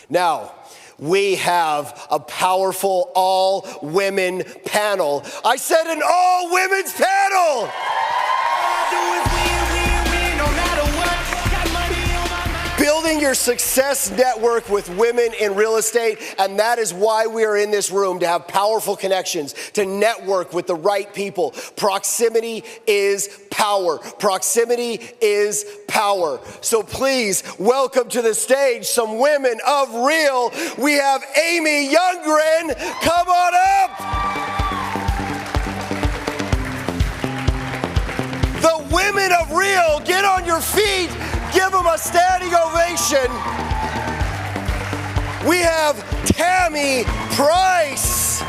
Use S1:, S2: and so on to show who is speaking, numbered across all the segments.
S1: Now, we have a powerful all-women panel. I said an all-women's panel! Building your success network with women in real estate, and that is why we are in this room, to have powerful connections, to network with the right people. Proximity is power. Proximity is power. So please welcome to the stage some women of Real. We have Amy Youngren. Come on up. The women of Real, get on your feet. Give them a standing ovation. We have Tammy Price.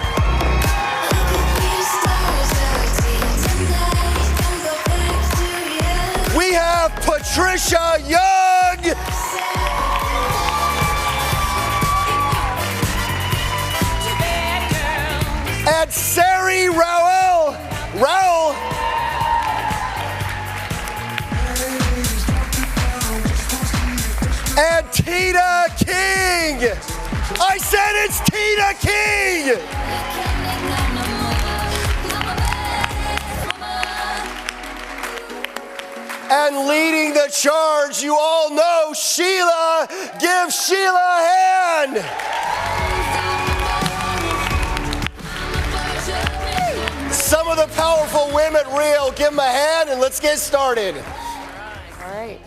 S1: We have Patricia Young. And Sari Rowell. And Tina King. I said it's Tina King. And leading the charge, you all know Sheila. Give Sheila a hand. Some of the powerful women at Real. Give them a hand and let's get started.
S2: All right.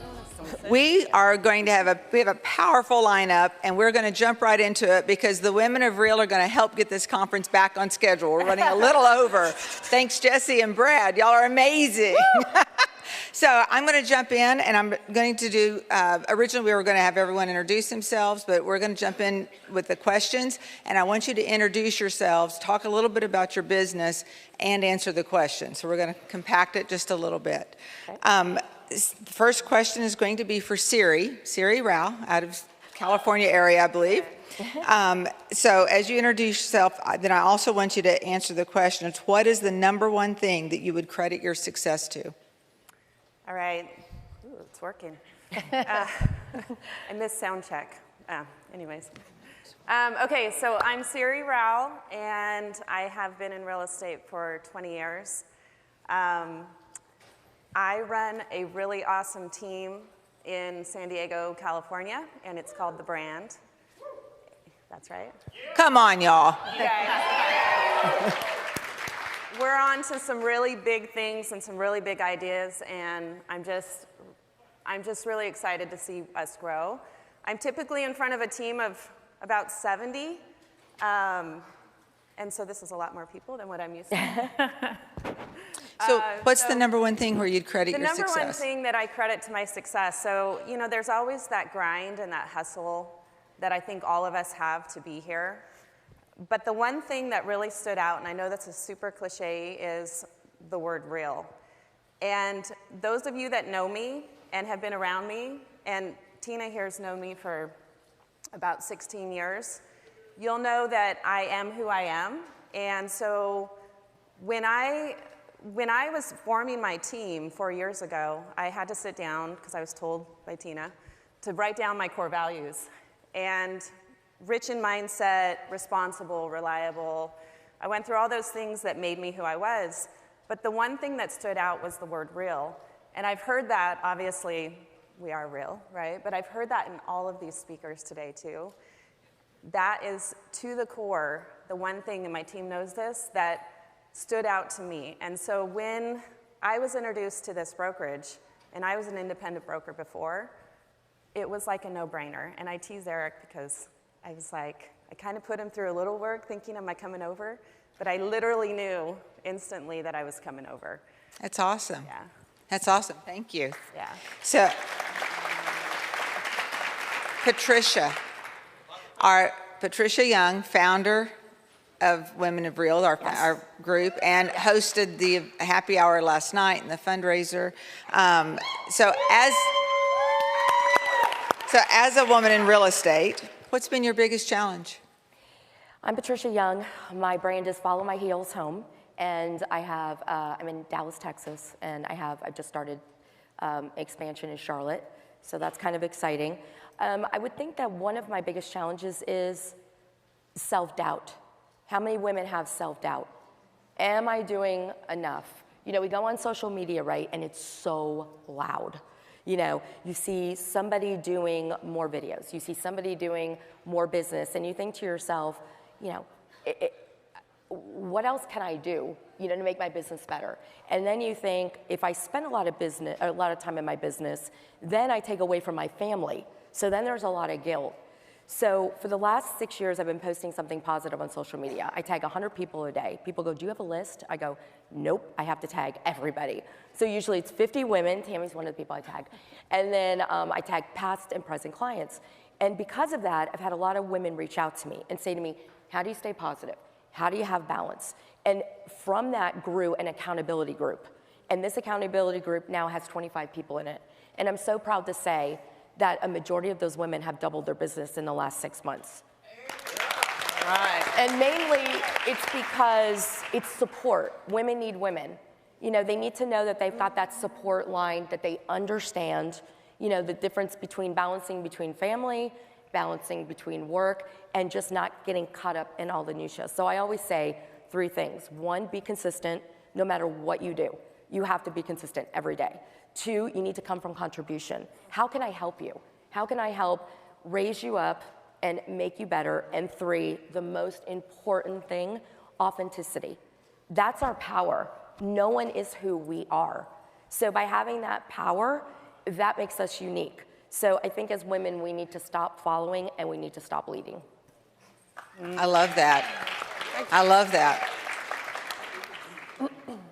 S3: We have a powerful lineup, and we're going to jump right into it because the women of Real are going to help get this conference back on schedule. We're running a little over. Thanks, Jesse and Brad. Y'all are amazing. So I'm going to jump in, and I'm going to do, originally we were going to have everyone introduce themselves, but we're going to jump in with the questions, and I want you to introduce yourselves, talk a little bit about your business, and answer the questions. So we're going to compact it just a little bit. Okay. The first question is going to be for Sari Rao, out of California area, I believe. So as you introduce yourself, then I also want you to answer the question of what is the number one thing that you would credit your success to?
S2: All right. Ooh, it's working. I missed sound check. Anyways. Okay, so I'm Sari Rao, and I have been in real estate for 20 years. I run a really awesome team in San Diego, California, and it's called The Brand. That's right.
S3: Come on, y'all.
S2: You guys. We're on to some really big things and some really big ideas, and I'm just really excited to see us grow. I'm typically in front of a team of about 70, and so this is a lot more people than what I'm used to.
S3: So what's the number one thing where you'd credit your success?
S2: The number one thing that I credit to my success, so, there's always that grind and that hustle that I think all of us have to be here. But the one thing that really stood out, and I know that's a super cliche, is the word real. And those of you that know me and have been around me, and Tina here has known me for about 16 years, you'll know that I am who I am. And so when I was forming my team 4 years ago, I had to sit down, because I was told by Tina, to write down my core values. And rich in mindset, responsible, reliable. I went through all those things that made me who I was. But the one thing that stood out was the word real. And I've heard that, obviously, we are real, right? But I've heard that in all of these speakers today, too. That is, to the core, the one thing, and my team knows this, that stood out to me. And so when I was introduced to this brokerage, and I was an independent broker before, it was like a no-brainer. And I tease Eric because I was like, I kind of put him through a little work thinking, am I coming over? But I literally knew instantly that I was coming over.
S3: That's awesome.
S2: Yeah.
S3: That's awesome. Thank you.
S2: Yeah.
S3: So, Patricia Young, founder of Women of Real, our group, and hosted the happy hour last night and the fundraiser. So as a woman in real estate, what's been your biggest challenge?
S4: I'm Patricia Young. My brand is Follow My Heels Home, and I'm in Dallas, Texas, and I've just started expansion in Charlotte. So that's kind of exciting. I would think that one of my biggest challenges is self-doubt. How many women have self-doubt? Am I doing enough? You know, we go on social media, right, and it's so loud. You know, you see somebody doing more videos, you see somebody doing more business, and you think to yourself, you know, what else can I do, you know, to make my business better? And then you think, if I spend a lot of time in my business, then I take away from my family. So then there's a lot of guilt. So for the last 6 years, I've been posting something positive on social media. I tag 100 people a day. People go, do you have a list? I go, nope, I have to tag everybody. So usually it's 50 women. Tammy's one of the people I tag. And then I tag past and present clients. And because of that, I've had a lot of women reach out to me and say to me, how do you stay positive? How do you have balance? And from that grew an accountability group. And this accountability group now has 25 people in it. And I'm so proud to say that a majority of those women have doubled their business in the last 6 months.
S3: Right.
S4: And mainly, it's because it's support. Women need women. You know, they need to know that they've got that support line, that they understand, you know, the difference between balancing between family, balancing between work, and just not getting caught up in all the minutiae. So I always say 3 things. 1, be consistent no matter what you do. You have to be consistent every day. 2, you need to come from contribution. How can I help you? How can I help raise you up and make you better? And 3, the most important thing, authenticity. That's our power. No one is who we are. So by having that power, that makes us unique. So I think as women, we need to stop following and we need to stop leading.
S3: I love that. I love that.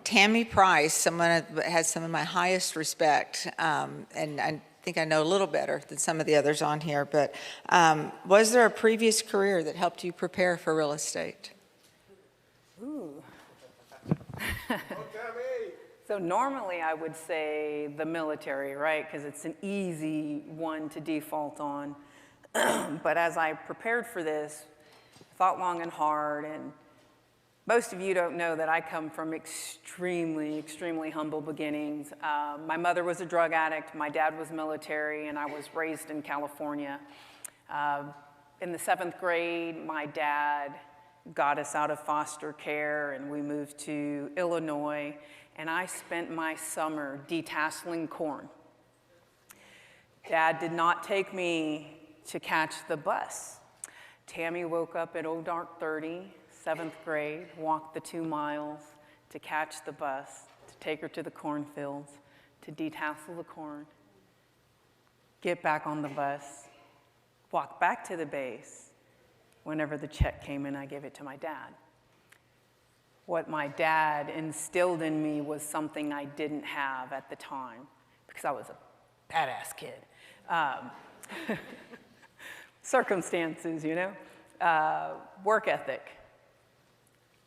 S3: Tammy Price, someone that has some of my highest respect, and I think I know a little better than some of the others on here, but was there a previous career that helped you prepare for real estate?
S5: Ooh. So normally I would say the military, right? Because it's an easy one to default on. But as I prepared for this, thought long and hard, and most of you don't know that I come from extremely, extremely humble beginnings. My mother was a drug addict, my dad was military, and I was raised in California. In the 7th grade, my dad got us out of foster care and we moved to Illinois, and I spent my summer detasseling corn. Dad did not take me to catch the bus. Tammy woke up at old dark 30, 7th grade, walked the 2 miles to catch the bus, to take her to the cornfields, to detassel the corn, get back on the bus, walk back to the base. Whenever the check came in, I gave it to my dad. What my dad instilled in me was something I didn't have at the time because I was a badass kid. Circumstances, you know, work ethic.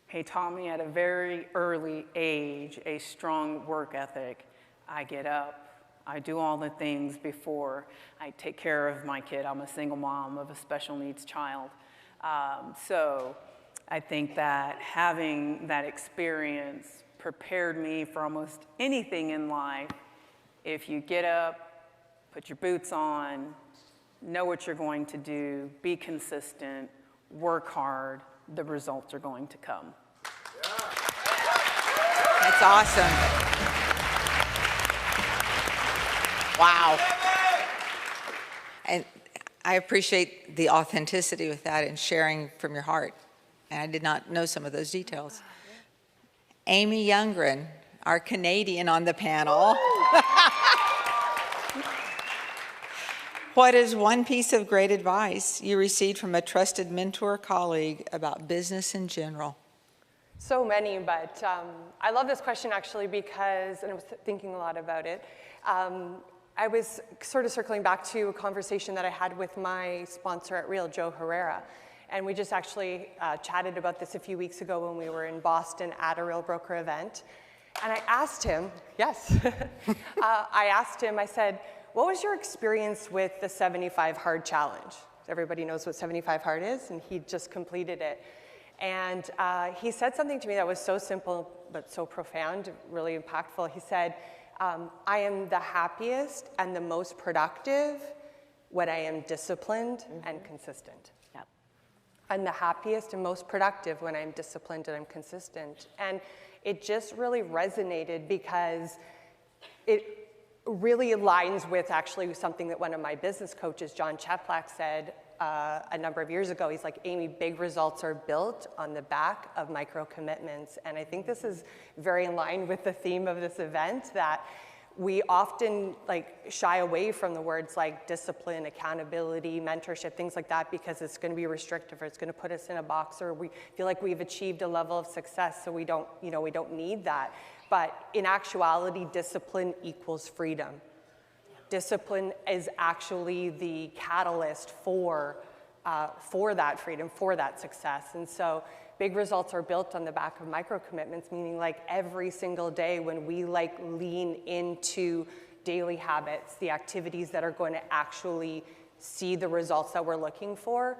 S5: He taught me at a very early age a strong work ethic. I get up, I do all the things before I take care of my kid. I'm a single mom of a special needs child. So I think that having that experience prepared me for almost anything in life. If you get up, put your boots on, know what you're going to do, be consistent, work hard, the results are going to come.
S3: That's awesome. Wow. And I appreciate the authenticity with that and sharing from your heart. And I did not know some of those details. Amy Youngren, our Canadian on the panel. What is one piece of great advice you received from a trusted mentor or colleague about business in general?
S6: So many, but I love this question actually because, and I was thinking a lot about it, I was sort of circling back to a conversation that I had with my sponsor at Real, Joe Herrera. And we just actually chatted about this a few weeks ago when we were in Boston at a Real Broker event. And I asked him, yes, I said, what was your experience with the 75 Hard Challenge? Everybody knows what 75 Hard is, and he just completed it. And he said something to me that was so simple but so profound, really impactful. He said, I am the happiest and the most productive when I am disciplined and consistent.
S4: Yep.
S6: I'm the happiest and most productive when I'm disciplined and I'm consistent. And it just really resonated because it really aligns with actually something that one of my business coaches, John Cheplak, said a number of years ago. He's like, Amy, big results are built on the back of micro commitments. And I think this is very in line with the theme of this event, that we often shy away from the words like discipline, accountability, mentorship, things like that, because it's going to be restrictive, or it's going to put us in a box, or we feel like we've achieved a level of success, so we don't need that. But in actuality, discipline equals freedom. Discipline is actually the catalyst for that freedom, for that success. And so big results are built on the back of micro commitments, meaning like every single day when we lean into daily habits, the activities that are going to actually see the results that we're looking for,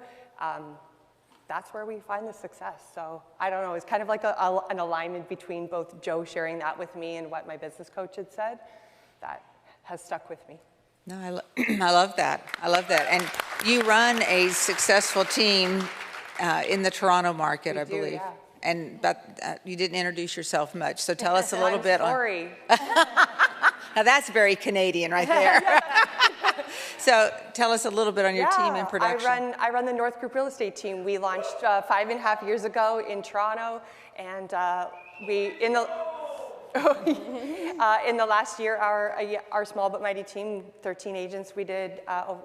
S6: that's where we find the success. So I don't know, it's kind of like an alignment between both Joe sharing that with me and what my business coach had said that has stuck with me.
S3: No, I love that. I love that. And you run a successful team in the Toronto market, I believe.
S6: Yeah.
S3: And you didn't introduce yourself much, so tell us a little bit.
S6: Sorry.
S3: Now that's very Canadian right there. So tell us a little bit on your team in production.
S6: I run the North Group Real Estate team. We launched 5.5 years ago in Toronto, and in the last year, our small but mighty team, 13 agents, we did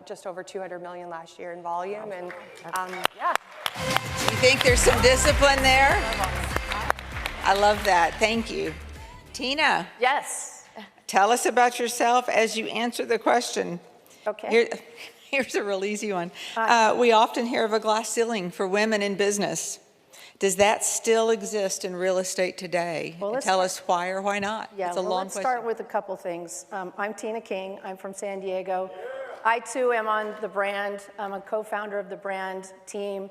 S6: just over 200 million last year in volume, and yeah.
S3: Do you think there's some discipline there? I love that. Thank you. Tina.
S7: Yes.
S3: Tell us about yourself as you answer the question.
S7: Okay.
S3: Here's a real easy one. We often hear of a glass ceiling for women in business. Does that still exist in real estate today?
S7: Well,
S3: Tell us why or why not.
S7: Yeah,
S3: it's a long
S7: let's
S3: question.
S7: start with a couple things. I'm Tina King. I'm from San Diego. I, too, am on the brand. I'm a co-founder of the brand team.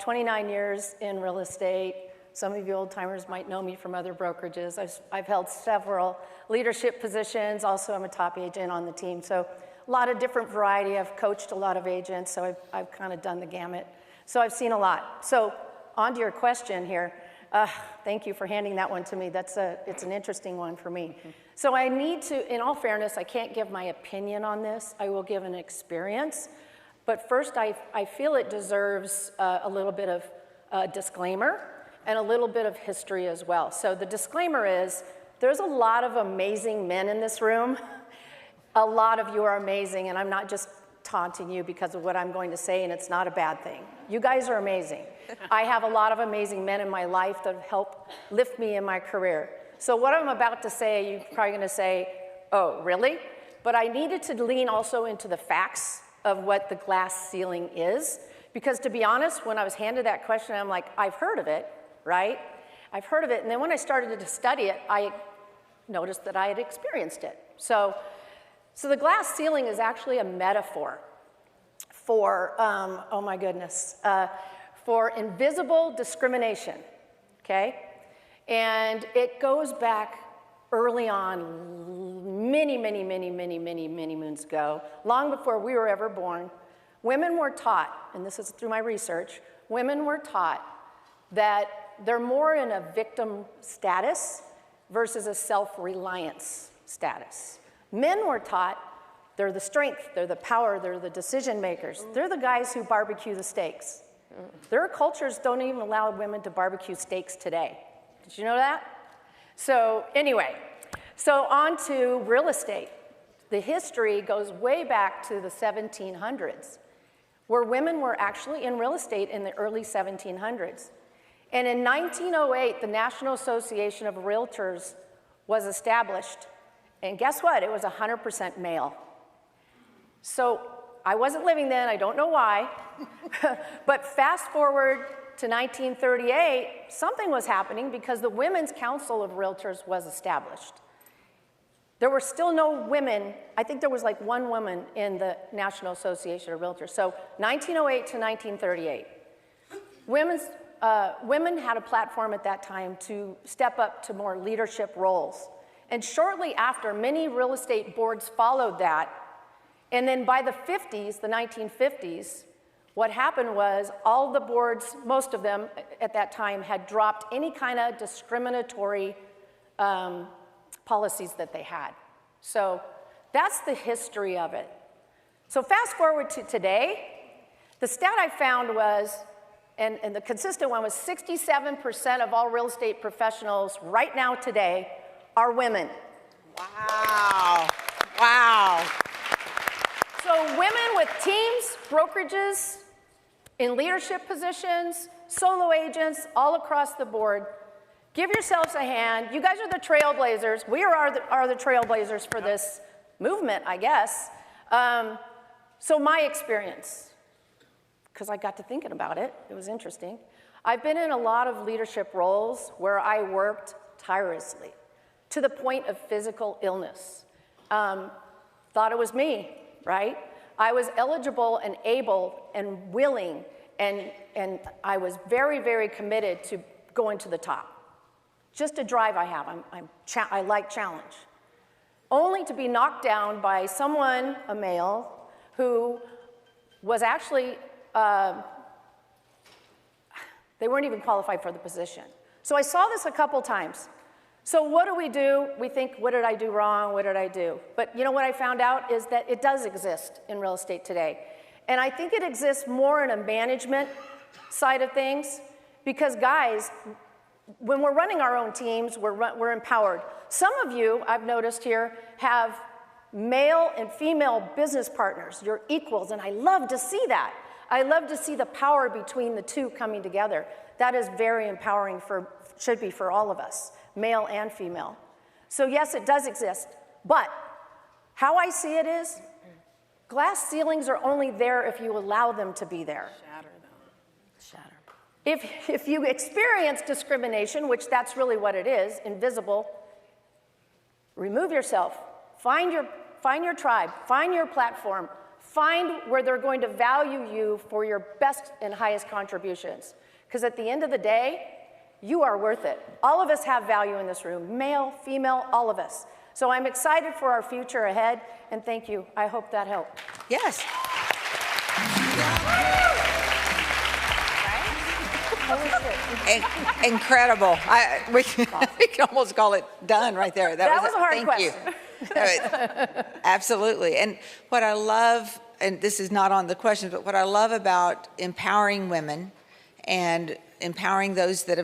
S7: 29 years in real estate. Some of you old-timers might know me from other brokerages. I've held several leadership positions. Also, I'm a top agent on the team. So a lot of different variety. I've coached a lot of agents, so I've kind of done the gamut. So I've seen a lot. So on to your question here. Thank you for handing that one to me. It's an interesting one for me. Mm-hmm. So I need to, in all fairness, I can't give my opinion on this. I will give an experience. But first, I feel it deserves a little bit of disclaimer and a little bit of history as well. So the disclaimer is, there's a lot of amazing men in this room. A lot of you are amazing, and I'm not just taunting you because of what I'm going to say, and it's not a bad thing. You guys are amazing. I have a lot of amazing men in my life that have helped lift me in my career. So what I'm about to say, you're probably going to say, oh, really? But I needed to lean also into the facts of what the glass ceiling is, because to be honest, when I was handed that question, I'm like, I've heard of it, right? I've heard of it, and then when I started to study it, I noticed that I had experienced it. So the glass ceiling is actually a metaphor for, oh my goodness, for invisible discrimination, okay? And it goes back early on, many moons ago, long before we were ever born. Women were taught, and this is through my research, women were taught that they're more in a victim status versus a self-reliance status. Men were taught they're the strength, they're the power, they're the decision makers. They're the guys who barbecue the steaks. Their cultures don't even allow women to barbecue steaks today. Did you know that? So anyway, so on to real estate. The history goes way back to the 1700s, where women were actually in real estate in the early 1700s. And in 1908, the National Association of Realtors was established. And guess what? It was 100% male. So I wasn't living then, I don't know why. But fast forward to 1938, something was happening because the Women's Council of Realtors was established. There were still no women. I think there was like one woman in the National Association of Realtors. So 1908 to 1938. Women had a platform at that time to step up to more leadership roles. And shortly after, many real estate boards followed that. And then by the 50s, the 1950s, what happened was all the boards, most of them at that time, had dropped any kind of discriminatory policies that they had. So that's the history of it. So fast forward to today, the stat I found was, and the consistent one was 67% of all real estate professionals right now today are women.
S3: Wow. Wow.
S7: So women with teams, brokerages, in leadership positions, solo agents, all across the board, give yourselves a hand. You guys are the trailblazers. We are the trailblazers for this movement, I guess. So my experience, because I got to thinking about it, it was interesting. I've been in a lot of leadership roles where I worked tirelessly to the point of physical illness. Thought it was me, right? I was eligible and able and willing, and I was very, very committed to going to the top. Just a drive I have. I like challenge. Only to be knocked down by someone, a male, who was actually, they weren't even qualified for the position. So I saw this a couple times. So what do? We think, what did I do wrong? What did I do? But you know what I found out is that it does exist in real estate today. And I think it exists more in a management side of things, because guys, when we're running our own teams, we're empowered. Some of you, I've noticed here, have male and female business partners. You're equals, and I love to see that. I love to see the power between the two coming together. That is very empowering should be for all of us, male and female. So yes, it does exist, but how I see it is, glass ceilings are only there if you allow them to be there.
S5: Shatter them.
S7: Shatter. If you experience discrimination, which that's really what it is, invisible, remove yourself. Find your tribe. Find your platform. Find where they're going to value you for your best and highest contributions. Because at the end of the day, you are worth it. All of us have value in this room, male, female, all of us. So I'm excited for our future ahead, and thank you. I hope that helped.
S3: Yes. Incredible. We can almost call it done right there.
S7: That was a hard question.
S3: Thank you. Absolutely. And what I love, and this is not on the questions, but what I love about empowering women and empowering those that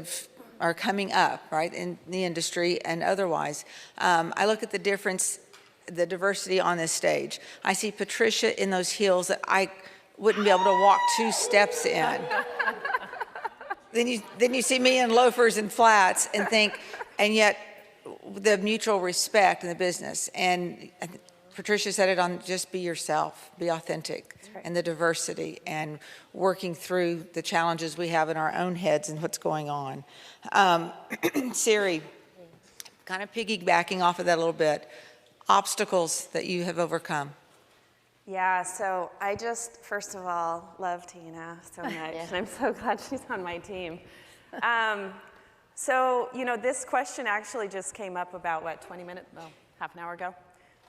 S3: are coming up, right, in the industry and otherwise, I look at the difference, the diversity on this stage. I see Patricia in those heels that I wouldn't be able to walk 2 steps in. Then you see me in loafers and flats and think, and yet the mutual respect in the business. And Patricia said it on just be yourself, be authentic, right, and the diversity and working through the challenges we have in our own heads and what's going on. Siri, kind of piggybacking off of that a little bit, obstacles that you have overcome.
S2: Yeah, so I just, first of all, love Tina so much, yeah, and I'm so glad she's on my team. So, you know, this question actually just came up about, what, 20 minutes, well, half an hour ago?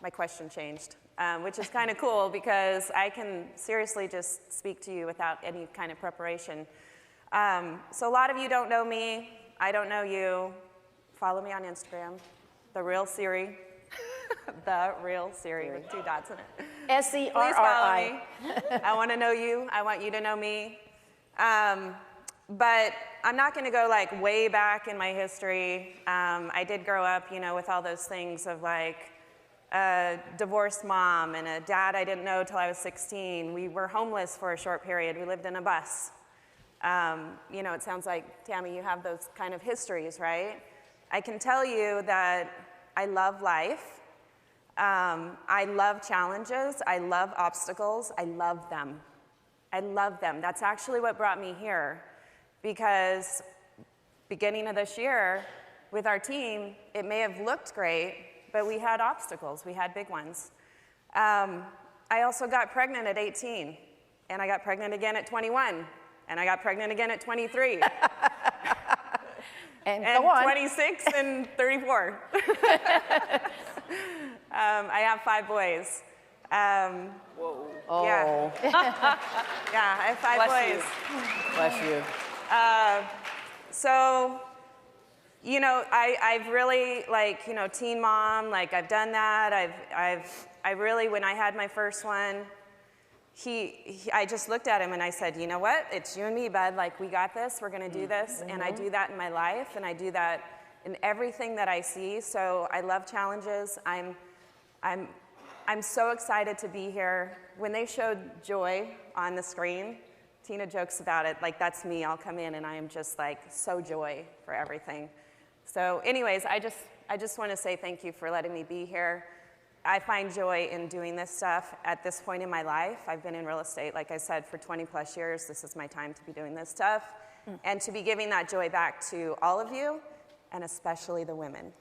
S2: My question changed, which is kind of cool because I can seriously just speak to you without any kind of preparation. So a lot of you don't know me. I don't know you. Follow me on Instagram, The Real Siri. The Real Siri with 2 dots in it.
S7: S-E-R-R-I.
S2: Please follow me. I want to know you. I want you to know me. But I'm not going to go like way back in my history. I did grow up, you know, with all those things of like a divorced mom and a dad I didn't know till I was 16. We were homeless for a short period. We lived in a bus. You know, it sounds like, Tammy, you have those kind of histories, right? I can tell you that I love life. I love challenges. I love obstacles. I love them. I love them. That's actually what brought me here, because beginning of this year with our team, it may have looked great, but we had obstacles. We had big ones. I also got pregnant at 18, and I got pregnant again at 21, and I got pregnant again at 23.
S7: And
S2: and
S7: go on.
S2: 26 and 34. I have 5 boys.
S5: Whoa.
S2: Yeah. Yeah, I have 5 boys.
S5: Bless you.
S2: So, you know, I've really, like, you know, teen mom, like, I've done that. I really, when I had my first one, I just looked at him and I said, you know what? It's you and me, bud. Like, we got this. We're going to do this. And I do that in my life, and I do that in everything that I see. So I love challenges. I'm so excited to be here. When they showed Joy on the screen, Tina jokes about it, like, that's me. I'll come in and I am just like so joy for everything. So anyways, I just want to say thank you for letting me be here. I find joy in doing this stuff at this point in my life. I've been in real estate, like I said, for 20 plus years. This is my time to be doing this stuff and to be giving that joy back to all of you, and especially the women.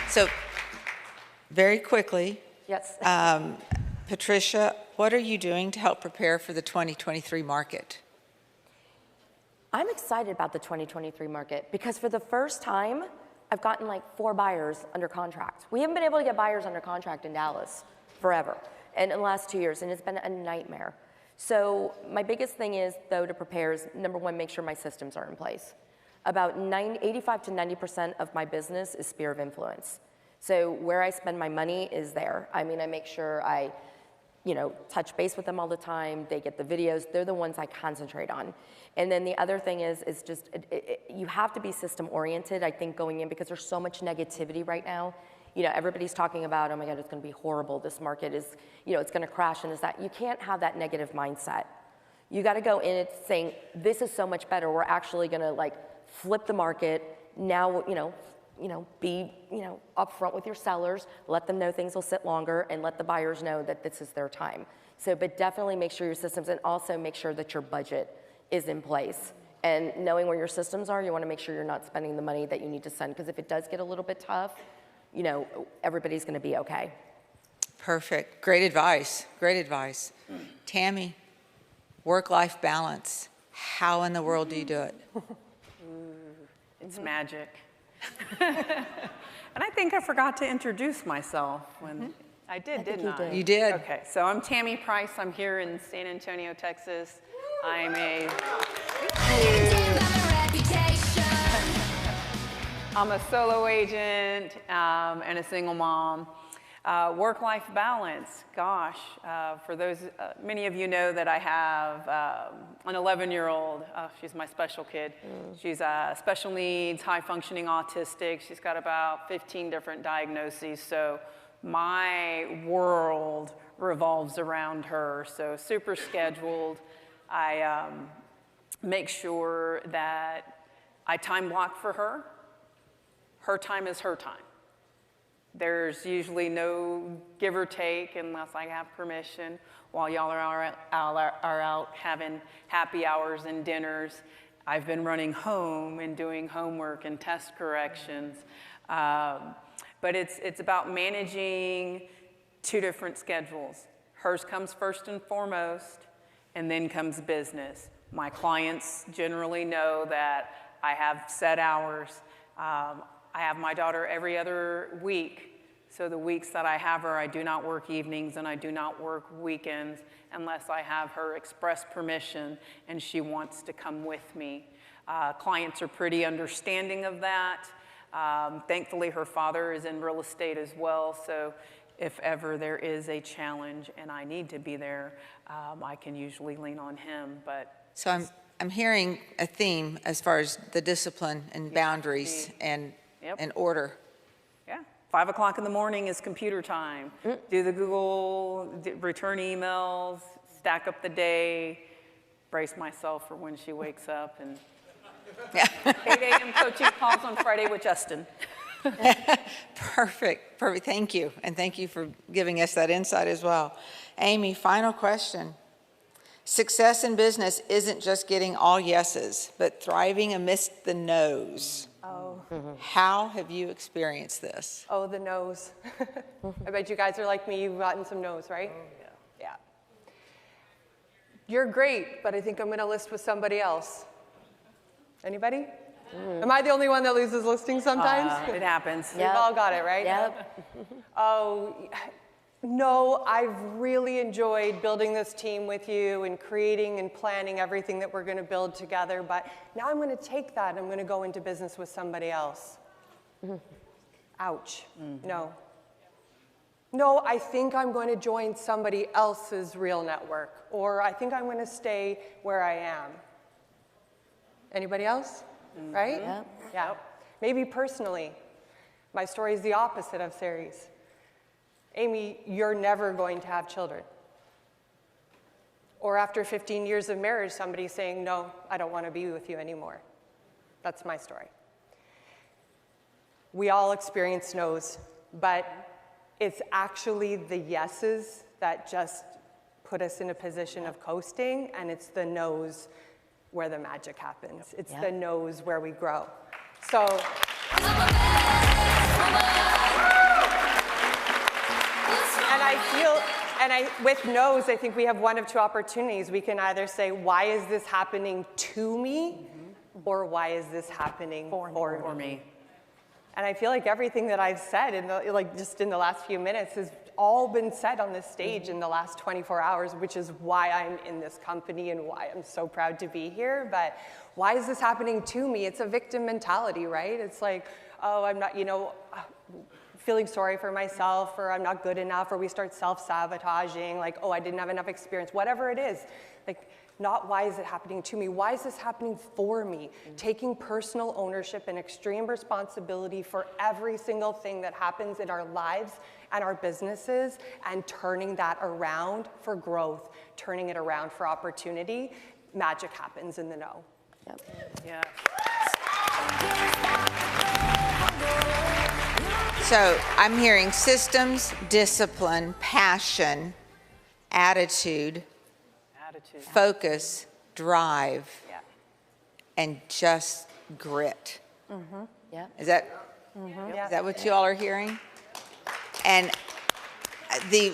S3: So, very quickly,
S4: Yes.
S3: Patricia, what are you doing to help prepare for the 2023 market?
S4: I'm excited about the 2023 market because for the first time, I've gotten like 4 buyers under contract. We haven't been able to get buyers under contract in Dallas forever, and in the last 2 years, and it's been a nightmare. So my biggest thing is, though, to prepare is, number one, make sure my systems are in place. About 85 to 90% of my business is sphere of influence. So where I spend my money is there. I mean, I make sure I, you know, touch base with them all the time. They get the videos. They're the ones I concentrate on. And then the other thing is just, you have to be system oriented, I think, going in, because there's so much negativity right now. You know, everybody's talking about, oh my God, it's gonna be horrible. This market is, you know, it's gonna crash, and is that, you can't have that negative mindset. You gotta go in and saying, this is so much better. We're actually gonna like flip the market. Now, be, upfront with your sellers, let them know things will sit longer, and let the buyers know that this is their time. So, but definitely make sure your systems, and also make sure that your budget is in place. And knowing where your systems are, you want to make sure you're not spending the money that you need to spend, because if it does get a little bit tough, everybody's going to be okay.
S3: Perfect. Great advice. Great advice. Tammy, work-life balance. How in the world do you do it?
S5: It's magic. And I think I forgot to introduce myself when I did, didn't I?
S3: You did.
S5: Okay, so I'm Tammy Price. I'm here in San Antonio, Texas. I'm a solo agent and a single mom. Work-life balance, gosh, for those, many of you know that I have an 11-year-old. She's my special kid. She's special needs, high-functioning autistic. She's got about 15 different diagnoses, so my world revolves around her, so super scheduled. I make sure that I time block for her. Her time is her time. There's usually no give or take unless I have permission while y'all are out having happy hours and dinners. I've been running home and doing homework and test corrections. But it's about managing 2 different schedules. Hers comes first and foremost, and then comes business. My clients generally know that I have set hours. I have my daughter every other week, so the weeks that I have her, I do not work evenings and I do not work weekends unless I have her express permission and she wants to come with me. Clients are pretty understanding of that. Thankfully, her father is in real estate as well, so if ever there is a challenge and I need to be there, I can usually lean on him. But
S3: So I'm hearing a theme as far as the discipline and boundaries and order.
S5: Yeah, 5 o'clock in the morning is computer time. Do the Google, return emails, stack up the day, brace myself for when she wakes up, and 8 a.m. coaching calls on Friday with Justin.
S3: Perfect. Thank you. And thank you for giving us that insight as well. Amy, final question. Success in business isn't just getting all yeses, but thriving amidst the no's. How have you experienced this?
S6: Oh, the no's. I bet you guys are like me, you've gotten some no's, right? Yeah. you're great, but I think I'm going to list with somebody else. Anybody? Am I the only one that loses listings sometimes?
S5: It happens.
S6: We've all got it, right?
S4: Yep.
S6: Oh, no, I've really enjoyed building this team with you and creating and planning everything that we're going to build together, but now I'm going to take that and I'm going to go into business with somebody else. Ouch. No. No, I think I'm going to join somebody else's real network, or I think I'm going to stay where I am. Anybody else? Right?
S4: Yep.
S6: Yeah. Maybe personally, my story is the opposite of Sari's. Amy, you're never going to have children. Or after 15 years of marriage, somebody saying, no, I don't want to be with you anymore. That's my story. We all experience no's, but it's actually the yeses that just put us in a position of coasting, and it's the no's where the magic happens. It's the no's where we grow. So. With no's, I think we have one of two opportunities. We can either say, why is this happening to me? Or why is this happening for me? And I feel like everything that I've said just in the last few minutes has all been said on this stage in the last 24 hours, which is why I'm in this company and why I'm so proud to be here. But why is this happening to me? It's a victim mentality, right? It's like, oh, I'm not, feeling sorry for myself, or I'm not good enough, or we start self-sabotaging, like, oh, I didn't have enough experience, whatever it is. Like, not why is it happening to me? Why is this happening for me? Taking personal ownership and extreme responsibility for every single thing that happens in our lives and our businesses, and turning that around for growth, turning it around for opportunity. Magic happens in the no.
S4: Yep.
S5: Yeah.
S3: So I'm hearing systems, discipline, passion, attitude, focus, drive, and just grit.
S4: Yeah.
S3: Is that what you all are hearing? And we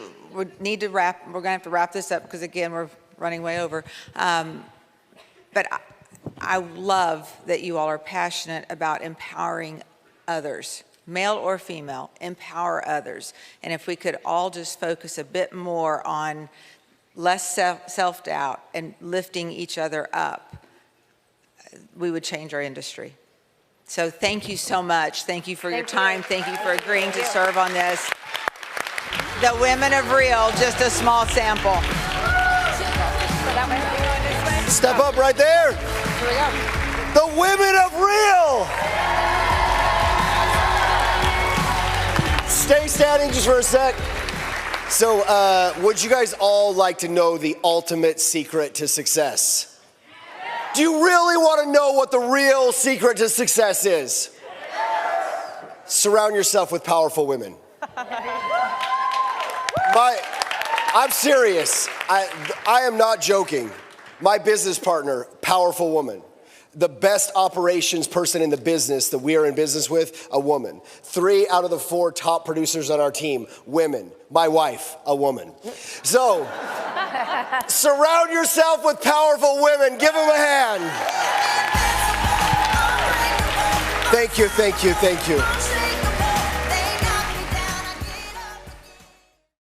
S3: need to wrap. We're going to have to wrap this up because again we're running way over. But I love that you all are passionate about empowering others, male or female. Empower others. And if we could all just focus a bit more on less self-doubt and lifting each other up, we would change our industry. So thank you so much. Thank you for your time. Thank you for agreeing to serve on this. The Women of Real, just a small sample.
S1: Step up right there.
S3: Here we go.
S1: The Women of Real. Stay standing just for a sec. So would you guys all like to know the ultimate secret to success? Do you really want to know what the real secret to success is? Surround yourself with powerful women. I'm serious. I am not joking. My business partner, powerful woman. The best operations person in the business that we are in business with, a woman. 3 out of the 4 top producers on our team, women. My wife, a woman. So, surround yourself with powerful women. Give them a hand. Thank you, thank you, thank you.